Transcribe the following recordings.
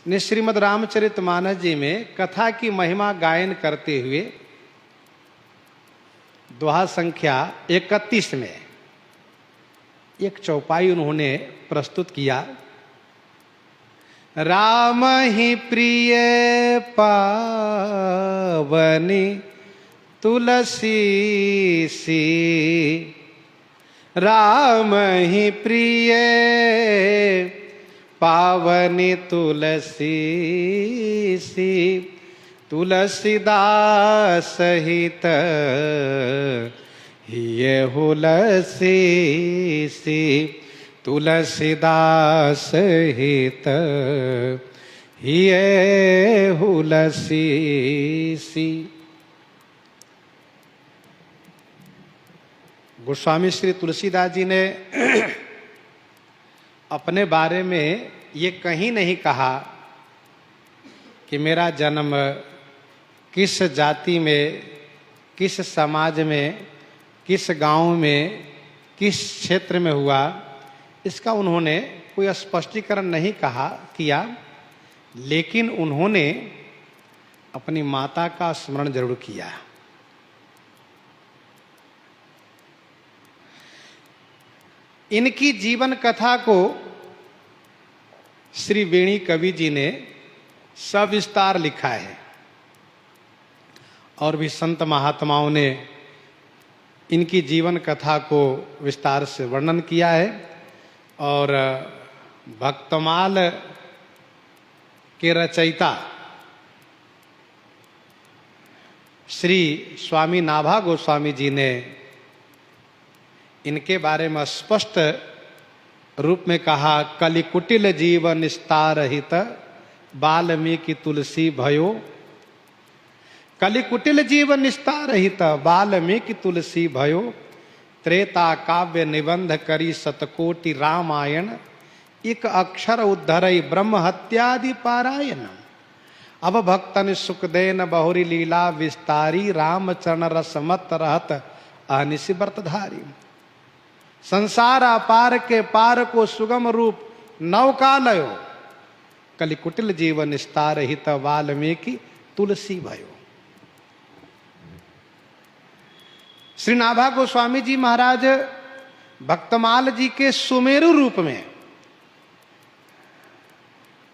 ने श्रीमद् रामचरितमानस जी में कथा की महिमा गायन करते हुए दोहा संख्या 31 में एक चौपाई उन्होंने प्रस्तुत किया। राम ही प्रिय पावनी तुलसी सी, राम ही प्रिय पावनी तुलसी सी, तुलसीदास हित ये हुलसी सी, तुलसीदास हित ये हुलसी सी। गोस्वामी श्री तुलसीदास जी ने अपने बारे में ये कहीं नहीं कहा कि मेरा जन्म किस जाति में, किस समाज में, किस गांव में, किस क्षेत्र में हुआ, इसका उन्होंने कोई स्पष्टीकरण नहीं किया, लेकिन उन्होंने अपनी माता का स्मरण जरूर किया। इनकी जीवन कथा को श्री वेणी कवि जी ने सविस्तार लिखा है और भी संत महात्माओं ने इनकी जीवन कथा को विस्तार से वर्णन किया है। और भक्तमाल के रचयिता श्री स्वामी नाभा गोस्वामी जी ने इनके बारे में स्पष्ट रूप में कहा, कलिकुटिल जीवन निस्तार हित वाल्मीकि तुलसी भयो, कलिकुटिल जीवन निस्तार हित वाल्मीकि तुलसी भयो, त्रेता काव्य निबंध करी शतकोटि रामायण, एक अक्षर उद्धरई ब्रह्म हत्यादि पारायण, अब भक्तन सुखदेन बहुरी लीला विस्तारी, रामचरण रसमत रहत अनिसि व्रतधारी, संसार अपार के पार को सुगम रूप नौकालयो, कलिकुटिल जीवन निस्तार हित वाल्मीकि तुलसी भयो। श्री नाभा गोस्वामी जी महाराज भक्तमाल जी के सुमेरु रूप में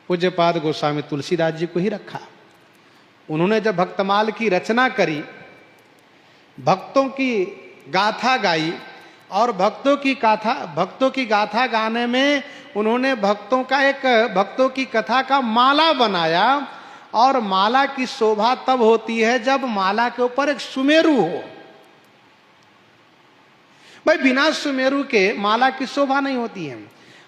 पूज्यपाद गोस्वामी तुलसीदास जी को ही रखा। उन्होंने जब भक्तमाल की रचना करी, भक्तों की गाथा गाई और भक्तों की गाथा गाने में उन्होंने भक्तों की कथा का माला बनाया। और माला की शोभा तब होती है जब माला के ऊपर एक सुमेरु हो। भाई बिना सुमेरु के माला की शोभा नहीं होती है।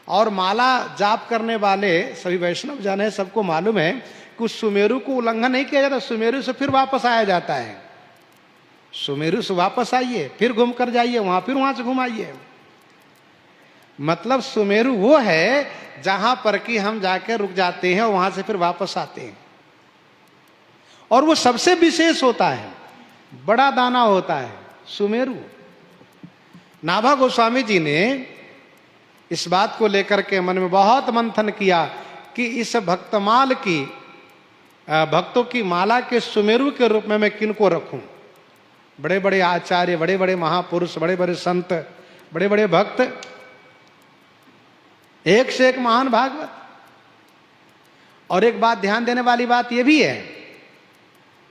और माला जाप करने वाले सभी वैष्णव जन है, सबको मालूम है कि उस सुमेरु को उल्लंघन नहीं किया जाता। सुमेरु से फिर वापस आया जाता है। सुमेरु से वापस आइए, फिर घूम कर जाइए वहां, फिर वहां से घूम आइए। मतलब सुमेरु वो है जहां पर कि हम जाकर रुक जाते हैं और वहां से फिर वापस आते हैं। और वो सबसे विशेष होता है, बड़ा दाना होता है सुमेरु। नाभा गोस्वामी जी ने इस बात को लेकर के मन में बहुत मंथन किया कि इस भक्तमाल की भक्तों की माला के सुमेरु के रूप में मैं किनको रखूं। बड़े बड़े आचार्य, बड़े बड़े महापुरुष, बड़े बड़े संत, बड़े बड़े भक्त, एक से एक महान भागवत। और एक बात ध्यान देने वाली बात यह भी है,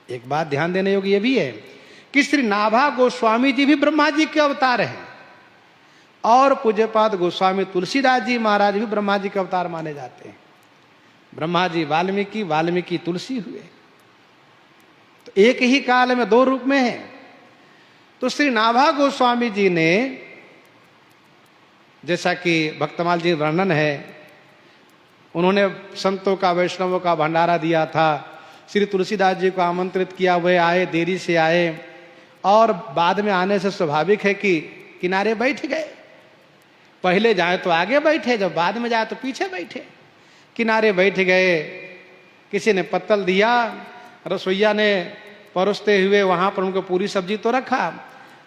एक बात ध्यान देने योग्य यह भी है कि श्री नाभा गोस्वामी जी भी ब्रह्मा जी के अवतार हैं और पूज्यपाद गोस्वामी तुलसीदास जी महाराज भी ब्रह्मा जी के अवतार माने जाते हैं। ब्रह्मा जी वाल्मीकि, वाल्मीकि तुलसी हुए, तो एक ही काल में दो रूप में है। तो श्री नाभा गोस्वामी जी ने, जैसा कि भक्तमाल जी वर्णन है, उन्होंने संतों का, वैष्णवों का भंडारा दिया था। श्री तुलसीदास जी को आमंत्रित किया, वे आए, देरी से आए और बाद में आने से स्वाभाविक है कि किनारे बैठ गए। पहले जाए तो आगे बैठे, जब बाद में जाए तो पीछे बैठे। किनारे बैठ गए, किसी ने पत्तल दिया, रसोईया ने परोसते हुए वहां पर उनको पूरी सब्जी तो रखा,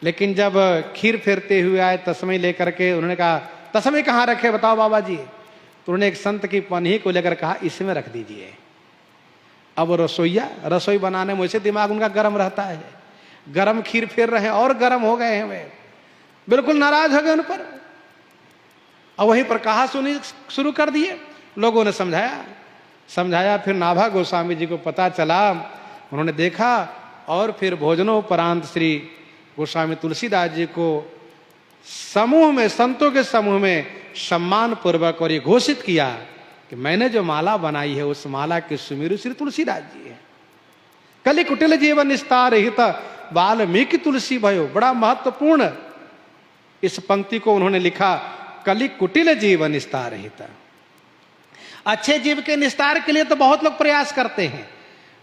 लेकिन जब खीर फेरते हुए आए तस्मै लेकर के, उन्होंने कहा तस्मै कहाँ रखे बताओ बाबा जी। तो उन्होंने एक संत की पन्ही को लेकर कहा इसमें रख दीजिए। अब रसोईया रसोई बनाने में वैसे दिमाग उनका गर्म रहता है, गर्म खीर फेर रहे हैं और गर्म हो गए हैं, वे बिल्कुल नाराज हो गए उन पर। और वहीं पर कहा सुनी शुरू कर दिए। लोगों ने समझाया, फिर नाभा गोस्वामी जी को पता चला, उन्होंने देखा और फिर भोजनोपरांत श्री गोस्वामी तुलसीदास जी को समूह में, संतों के समूह में सम्मान पूर्वक और ये घोषित किया कि मैंने जो माला बनाई है उस माला के सुमेरु श्री तुलसीदास जी है। कलि कुटिल जीवन निस्तार हित वाल्मीकि तुलसी भयो। बड़ा महत्वपूर्ण इस पंक्ति को उन्होंने लिखा, कलि कुटिल जीवन निस्तार हित। अच्छे जीव के निस्तार के लिए तो बहुत लोग प्रयास करते हैं,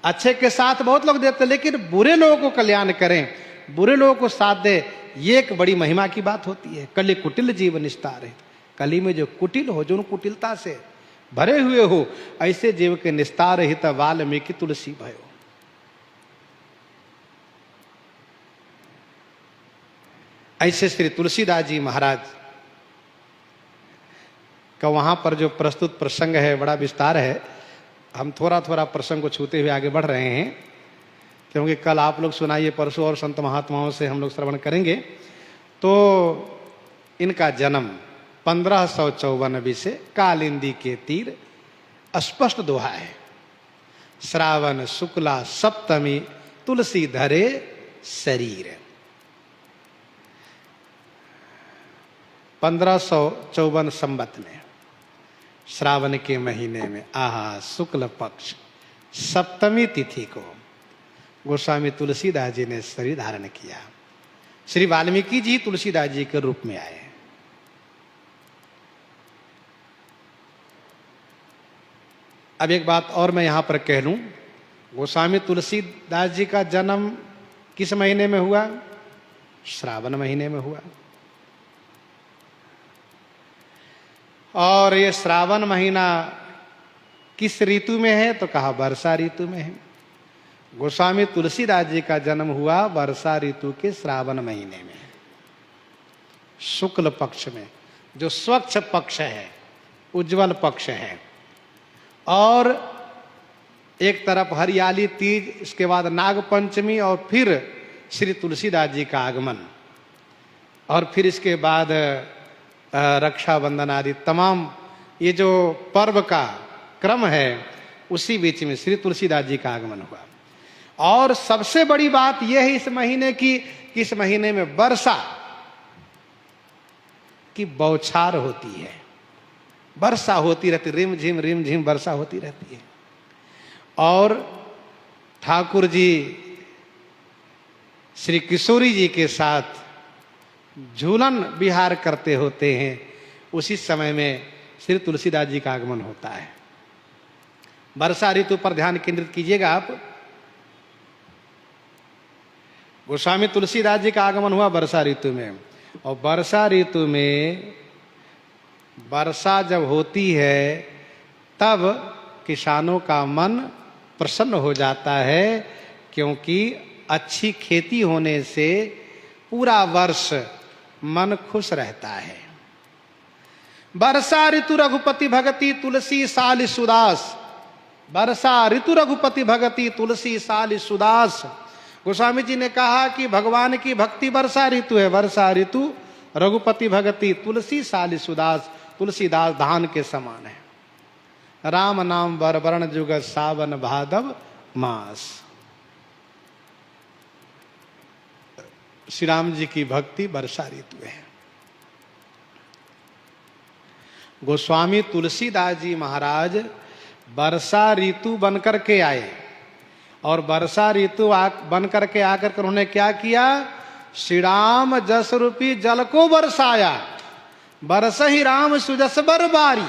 अच्छे के साथ बहुत लोग देते हैं, लेकिन बुरे लोगों को कल्याण करें, बुरे लोगों को साथ दे, ये एक बड़ी महिमा की बात होती है। कलि कुटिल जीव निस्तार है। कली में जो कुटिल हो, जो कुटिलता से भरे हुए हो, ऐसे जीव के निस्तार हित वाल्मीकि तुलसी भयो। ऐसे श्री तुलसीदास जी महाराज का वहां पर जो प्रस्तुत प्रसंग है बड़ा विस्तार है। हम थोड़ा थोड़ा प्रसंग को छूते हुए आगे बढ़ रहे हैं, क्योंकि कल आप लोग सुनाइए, परसों और संत महात्माओं से हम लोग श्रवण करेंगे। तो इनका जन्म 1554 से कालिंदी के तीर स्पष्ट दोहा है। श्रावण शुक्ला सप्तमी तुलसी धरे शरीर। 1554 संवत में श्रावण के महीने में शुक्ल पक्ष सप्तमी तिथि को गोस्वामी तुलसीदास जी ने शरीर धारण किया। श्री वाल्मीकि जी तुलसीदास जी के रूप में आए। अब एक बात और मैं यहां पर कह लूं, गोस्वामी तुलसीदास जी का जन्म किस महीने में हुआ? श्रावण महीने में हुआ। और ये श्रावण महीना किस ऋतु में है? तो कहा वर्षा ऋतु में है। गोस्वामी तुलसीदास जी का जन्म हुआ वर्षा ऋतु के श्रावण महीने में, शुक्ल पक्ष में, जो स्वच्छ पक्ष है, उज्जवल पक्ष है। और एक तरफ हरियाली तीज, इसके बाद नाग पंचमी, और फिर श्री तुलसीदास जी का आगमन, और फिर इसके बाद रक्षाबंधन आदि तमाम ये जो पर्व का क्रम है, उसी बीच में श्री तुलसीदास जी का आगमन हुआ। और सबसे बड़ी बात यह है इस महीने की, इस महीने में वर्षा की बौछार होती है, वर्षा होती रहती, रिम झिम वर्षा होती रहती है। और ठाकुर जी श्री किशोरी जी के साथ झूलन विहार करते होते हैं, उसी समय में श्री तुलसीदास जी का आगमन होता है। वर्षा ऋतु पर ध्यान केंद्रित कीजिएगा आप। गोस्वामी तुलसीदास जी का आगमन हुआ वर्षा ऋतु में, और वर्षा ऋतु में वर्षा जब होती है तब किसानों का मन प्रसन्न हो जाता है, क्योंकि अच्छी खेती होने से पूरा वर्ष मन खुश रहता है। वर्षा ऋतु रघुपति भगति तुलसी साल सुदास। वर्षा ऋतु रघुपति भगति तुलसी साल सुदास। गोस्वामी जी ने कहा कि भगवान की भक्ति वर्षा ऋतु है, वर्षा ऋतु रघुपति भगति तुलसी साल सुदास। तुलसीदास धान के समान है। राम नाम वर वर्ण जुग सावन भादव मास। श्री राम जी की भक्ति वर्षा ऋतु है। गोस्वामी तुलसीदास जी महाराज वर्षा ऋतु बनकर के आए, और वर्षा ऋतु बनकर के आकर कर उन्होंने क्या किया? श्री राम जस रूपी जल को बरसाया, बरस ही राम सुजस बरबारी।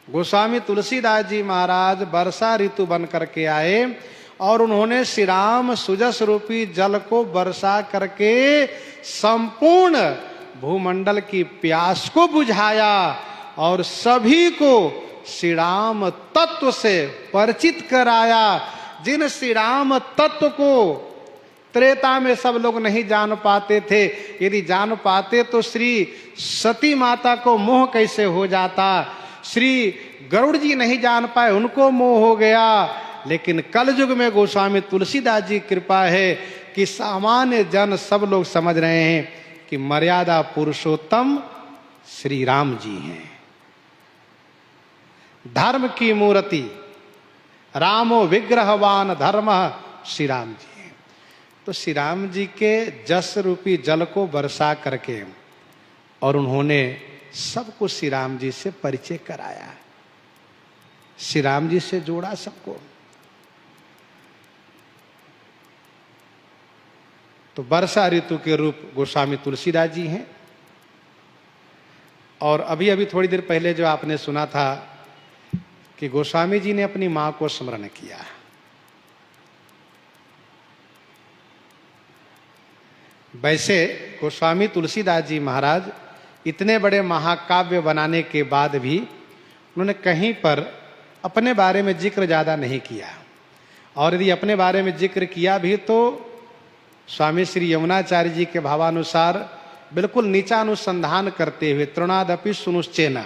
गोस्वामी तुलसीदास जी महाराज वर्षा ऋतु बनकर के आए, और उन्होंने श्री राम सुजस रूपी जल को बरसा करके संपूर्ण भूमंडल की प्यास को बुझाया, और सभी को श्री राम तत्व से परिचित कराया। जिन श्री राम तत्व को त्रेता में सब लोग नहीं जान पाते थे, यदि जान पाते तो श्री सती माता को मोह कैसे हो जाता। श्री गरुड़ जी नहीं जान पाए, उनको मोह हो गया। लेकिन कलयुग में गोस्वामी तुलसीदास जी की कृपा है कि सामान्य जन सब लोग समझ रहे हैं कि मर्यादा पुरुषोत्तम श्री राम जी हैं। धर्म की मूर्ति रामो विग्रहवान धर्म श्री राम जी हैं। तो श्री राम जी के जस रूपी जल को बरसा करके और उन्होंने सबको श्री राम जी से परिचय कराया, श्री राम जी से जोड़ा सबको। तो वर्षा ऋतु के रूप गोस्वामी तुलसीदास जी हैं। और अभी अभी थोड़ी देर पहले जो आपने सुना था कि गोस्वामी जी ने अपनी मां को स्मरण किया। वैसे गोस्वामी तुलसीदास जी महाराज इतने बड़े महाकाव्य बनाने के बाद भी उन्होंने कहीं पर अपने बारे में जिक्र ज़्यादा नहीं किया। और यदि अपने बारे में जिक्र किया भी तो स्वामी श्री यमुनाचार्य जी के भावानुसार बिल्कुल नीचा अनुसंधान करते हुए तृणादपि सुनुश्चेना,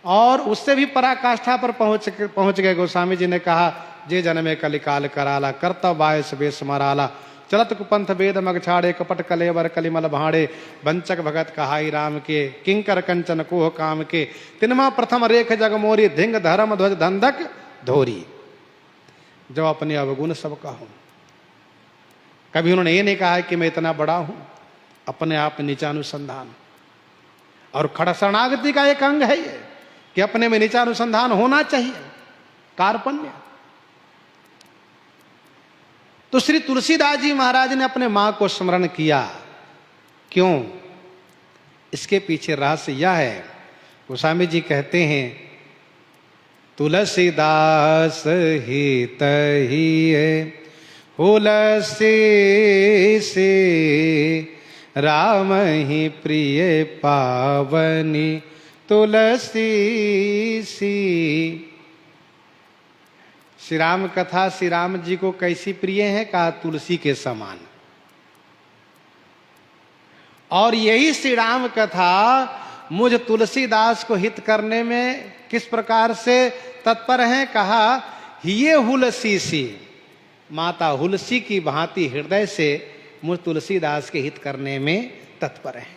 और उससे भी पराकाष्ठा पर पहुंच गए। गोस्वामी जी ने कहा, जे जन्मे कलिकाल कराला कर्तव्य बायस बेस मराला चलत कुपंथ वेद मग छाड़े कपट कलेवर कलिमल भाड़े वंचक भगत कहाई राम के किंकर कंचन कोह काम के तिनमा प्रथम रेख जगमोरी धिंग धर्म ध्वज धंधक धोरी। जो अपने अवगुण सब कहूं, कभी उन्होंने ये नहीं कहा है कि मैं इतना बड़ा हूं, अपने आप नीचा अनुसंधान। और खड़ा शरणागति का एक अंग है ये कि अपने में नीचा अनुसंधान होना चाहिए, कार्पण्य। तो श्री तुलसीदास जी महाराज ने अपने मां को स्मरण किया। क्यों? इसके पीछे रहस्य यह है, गोस्वामी जी कहते हैं, तुलसीदास हित ही हुलसी से राम ही प्रिय पावनी तुलसी सी। श्री राम कथा श्री राम जी को कैसी प्रिय है? कहा तुलसी के समान। और यही श्री राम कथा मुझ तुलसीदास को हित करने में किस प्रकार से तत्पर हैं? कहा, ये हुलसी सी, माता हुलसी की भांति हृदय से मुझ तुलसीदास के हित करने में तत्पर हैं।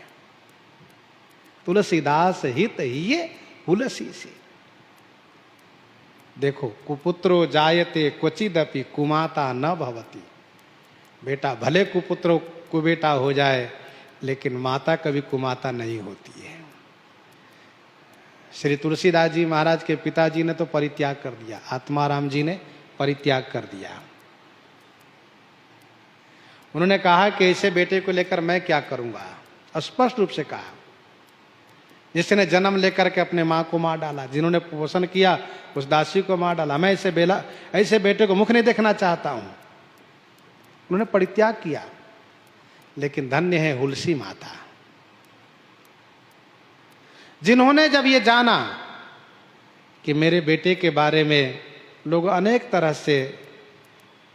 तुलसीदास हित ये हुलसी सी। देखो, कुपुत्रो जायते क्वचिदपि कुमाता न भवति। बेटा भले कुपुत्रो कुबेटा हो जाए, लेकिन माता कभी कुमाता नहीं होती है। श्री तुलसीदास जी महाराज के पिताजी ने तो परित्याग कर दिया, आत्माराम जी ने परित्याग कर दिया। उन्होंने कहा कि ऐसे बेटे को लेकर मैं क्या करूंगा, स्पष्ट रूप से कहा। जिसने जन्म लेकर के अपने मां को मार डाला, जिन्होंने पोषण किया उस दासी को मार डाला, मैं ऐसे बेटे को मुख नहीं देखना चाहता हूं। उन्होंने परित्याग किया। लेकिन धन्य है हुलसी माता, जिन्होंने जब ये जाना कि मेरे बेटे के बारे में लोग अनेक तरह से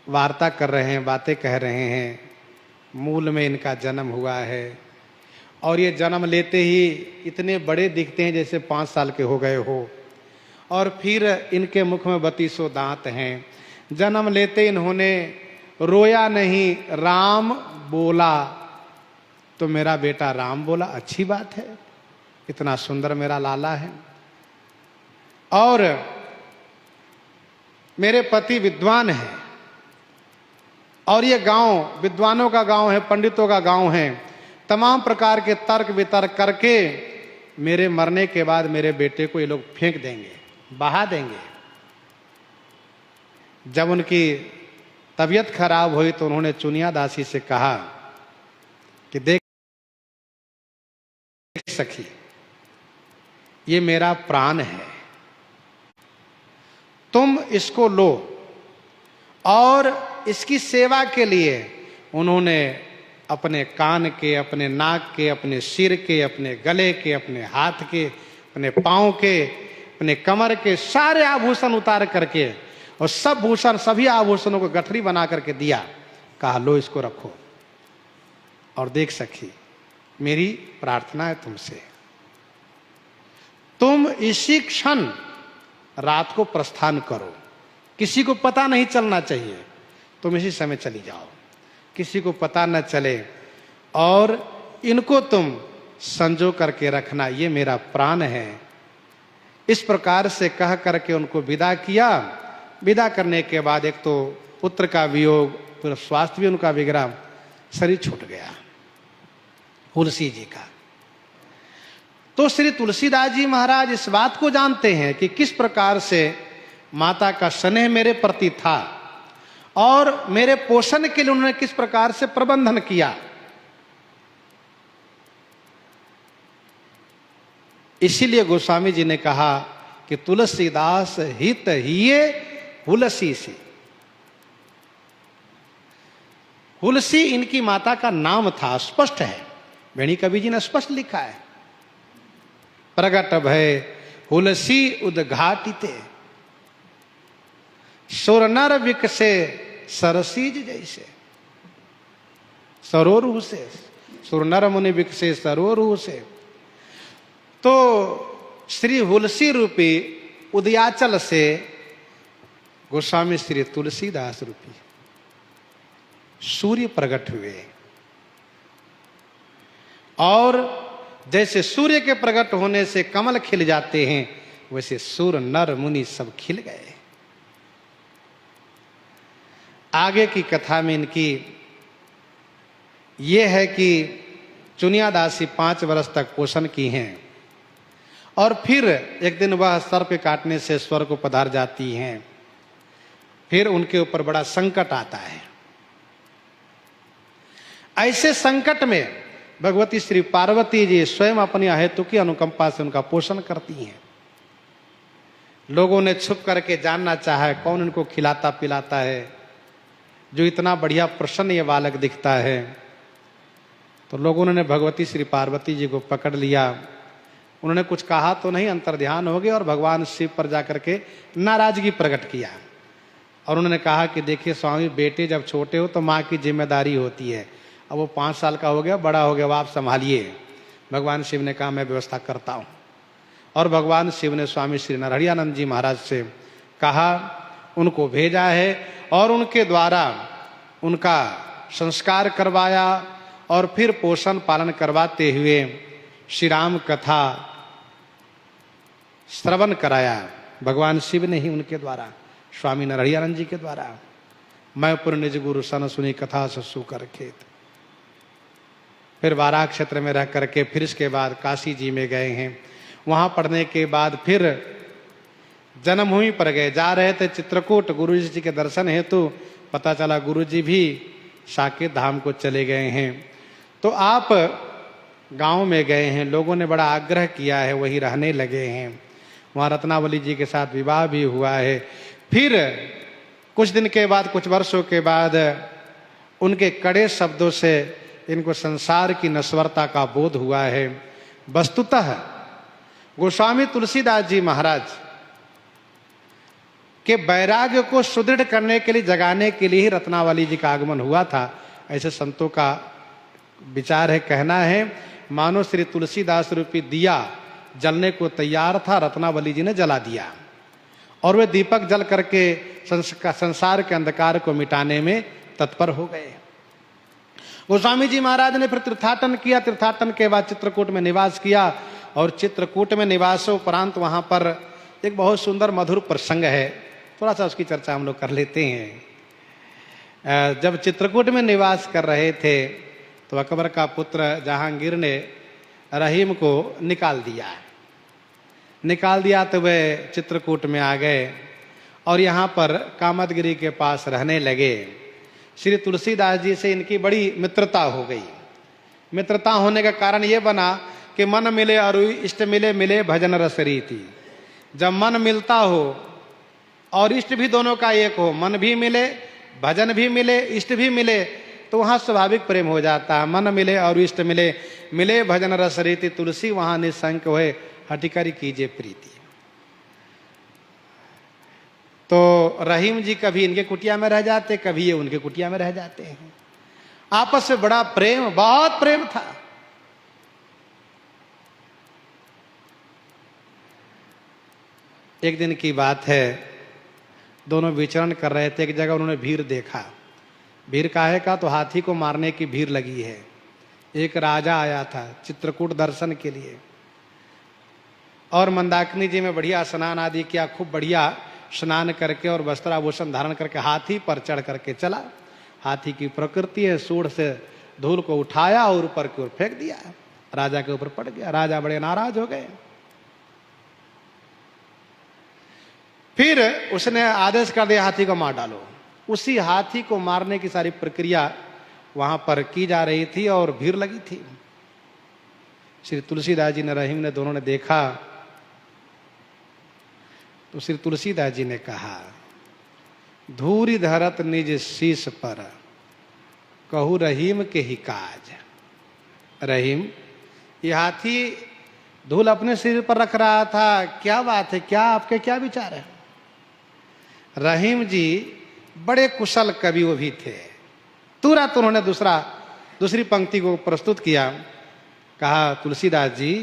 वार्ता कर रहे हैं, बातें कह रहे हैं, मूल में इनका जन्म हुआ है और ये जन्म लेते ही इतने बड़े दिखते हैं जैसे 5 साल के हो गए हो, और फिर इनके मुख में 32 दांत हैं। जन्म लेते इन्होंने रोया नहीं, राम बोला, तो मेरा बेटा राम बोला, अच्छी बात है, इतना सुंदर मेरा लाला है। और मेरे पति विद्वान हैं और ये गांव विद्वानों का गांव है, पंडितों का गांव है। तमाम प्रकार के तर्क वितर्क करके मेरे मरने के बाद मेरे बेटे को ये लोग फेंक देंगे, बहा देंगे। जब उनकी तबीयत खराब हुई तो उन्होंने चुनिया दासी से कहा कि देख सखी, ये मेरा प्राण है, तुम इसको लो। और इसकी सेवा के लिए उन्होंने अपने कान के, अपने नाक के, अपने सिर के, अपने गले के, अपने हाथ के, अपने पांव के, अपने कमर के सारे आभूषण उतार करके और सब भूषण, सभी आभूषणों को गठरी बना करके दिया। कहा, लो इसको रखो और देख सखी, मेरी प्रार्थना है तुमसे, तुम इसी क्षण रात को प्रस्थान करो, किसी को पता नहीं चलना चाहिए, तुम इसी समय चली जाओ, किसी को पता न चले, और इनको तुम संजो करके रखना, ये मेरा प्राण है। इस प्रकार से कह करके उनको विदा किया। विदा करने के बाद एक तो पुत्र का वियोग, पूरा स्वास्थ्य भी उनका बिगड़ा, शरीर छूट गया तुलसी जी का। तो श्री तुलसीदास जी महाराज इस बात को जानते हैं कि किस प्रकार से माता का स्नेह मेरे प्रति था और मेरे पोषण के लिए उन्होंने किस प्रकार से प्रबंधन किया। इसीलिए गोस्वामी जी ने कहा कि तुलसीदास हित हिये हुलसी से। हुलसी इनकी माता का नाम था, स्पष्ट है, वेणी कवि जी ने स्पष्ट लिखा है। प्रगट भय हुलसी उद्घाटिते, सुर नर विकसे सरसीज जैसे। सरोरु से, सुर नर मुनि विकसे सरोरु से। तो श्री हुलसी रूपी उदयाचल से गोस्वामी श्री तुलसीदास रूपी सूर्य प्रकट हुए, और जैसे सूर्य के प्रकट होने से कमल खिल जाते हैं, वैसे सुर नर मुनि सब खिल गए। आगे की कथा में इनकी ये है कि चुनिया दासी 5 वर्ष तक पोषण की हैं, और फिर एक दिन वह सर्प काटने से स्वर्ग को पधार जाती हैं। फिर उनके ऊपर बड़ा संकट आता है। ऐसे संकट में भगवती श्री पार्वती जी स्वयं अपनी अहेतु की अनुकंपा से उनका पोषण करती हैं। लोगों ने छुप करके जानना चाहा कौन इनको खिलाता पिलाता है, जो इतना बढ़िया प्रसन्न ये बालक दिखता है। तो लोगों ने भगवती श्री पार्वती जी को पकड़ लिया। उन्होंने कुछ कहा तो नहीं, अंतर्ध्यान हो गए और भगवान शिव पर जाकर के नाराजगी प्रकट किया। और उन्होंने कहा कि देखिए स्वामी, बेटे जब छोटे हो तो माँ की जिम्मेदारी होती है, अब वो 5 साल का हो गया, बड़ा हो गया, वो आप संभालिए। भगवान शिव ने कहा मैं व्यवस्था करता हूँ। और भगवान शिव ने स्वामी श्री नारायणानंद जी महाराज से कहा, उनको भेजा है और उनके द्वारा उनका संस्कार करवाया, और फिर पोषण पालन करवाते हुए श्री राम कथा श्रवण कराया। भगवान शिव ने ही उनके द्वारा, स्वामी नारायणानंद जी के द्वारा। मैं पुर निज गुरु सन सुनी कथा ससु कर खेत। फिर वाराह क्षेत्र में रह करके फिर इसके बाद काशी जी में गए हैं। वहां पढ़ने के बाद फिर जन्मभूमि पर गए। जा रहे थे चित्रकूट गुरु जी के दर्शन हेतु, पता चला गुरु जी भी साकेत धाम को चले गए हैं। तो आप गांव में गए हैं, लोगों ने बड़ा आग्रह किया है, वही रहने लगे हैं। वहाँ रत्नावली जी के साथ विवाह भी हुआ है। फिर कुछ दिन के बाद, कुछ वर्षों के बाद उनके कड़े शब्दों से इनको संसार की नश्वरता का बोध हुआ है। वस्तुतः गोस्वामी तुलसीदास जी महाराज के वैराग्य को सुदृढ़ करने के लिए, जगाने के लिए ही रत्नावली जी का आगमन हुआ था, ऐसे संतों का विचार है, कहना है। मानो श्री तुलसीदास रूपी दिया जलने को तैयार था, रत्नावली जी ने जला दिया, और वे दीपक जल करके संसार के अंधकार को मिटाने में तत्पर हो गए। गोस्वामी जी महाराज ने फिर तीर्थाटन किया। तीर्थाटन के बाद चित्रकूट में निवास किया, और चित्रकूट में निवासोपरांत वहां पर एक बहुत सुंदर मधुर प्रसंग है, थोड़ा सा उसकी चर्चा हम लोग कर लेते हैं। जब चित्रकूट में निवास कर रहे थे तो अकबर का पुत्र जहांगीर ने रहीम को निकाल दिया तो वे चित्रकूट में आ गए और यहाँ पर कामदगिरी के पास रहने लगे। श्री तुलसीदास जी से इनकी बड़ी मित्रता हो गई। मित्रता होने का कारण ये बना कि मन मिले और इष्ट मिले, मिले भजन रस रीति। जब मन मिलता हो और इष्ट भी दोनों का एक हो, मन भी मिले, भजन भी मिले, इष्ट भी मिले, तो वहाँ स्वाभाविक प्रेम हो जाता है। मन मिले और इष्ट मिले, मिले भजन रस रीति। तुलसी वहाँ निशंक होए, हटिकरी कीजिए प्रीति। तो रहीम जी कभी इनके कुटिया में रह जाते, कभी ये उनके कुटिया में रह जाते हैं। आपस में बड़ा प्रेम, बहुत प्रेम था। एक दिन की बात है, दोनों विचरण कर रहे थे। एक जगह उन्होंने भीड़ देखा। भीड़ काहे का? तो हाथी को मारने की भीड़ लगी है। एक राजा आया था चित्रकूट दर्शन के लिए, और मंदाकिनी जी में बढ़िया स्नान आदि किया, खूब बढ़िया स्नान करके और वस्त्राभूषण धारण करके हाथी पर चढ़ करके चला। हाथी की प्रकृति है, सूंड से धूल को उठाया और ऊपर की ओर फेंक दिया। राजा के ऊपर पड़ गया। राजा बड़े नाराज हो गए। फिर उसने आदेश कर दिया, हाथी को मार डालो। उसी हाथी को मारने की सारी प्रक्रिया वहां पर की जा रही थी और भीड़ लगी थी। श्री तुलसीदास जी ने, रहीम ने, दोनों ने देखा तो श्री तुलसीदास जी ने कहा, धूरी धरत निज शीश पर, कहू रहीम के ही काज। रहीम, ये हाथी धूल अपने सिर पर रख रहा था, क्या बात है, क्या आपके क्या विचार है? रहीम जी बड़े कुशल कवि वो भी थे। तुरंत उन्होंने दूसरी पंक्ति को प्रस्तुत किया। कहा, तुलसीदास जी,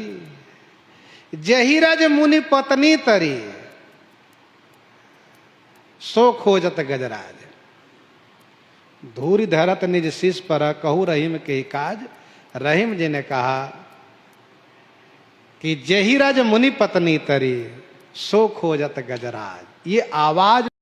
जहीरज मुनि पत्नी तरी, सो खोजत गजराज। धूरी धरत निज शीश पर, कहू रहीम के ही काज। रहीम जी ने कहा कि जहीरज मुनि पत्नी तरी, सो खोजत गजराज। ये आवाज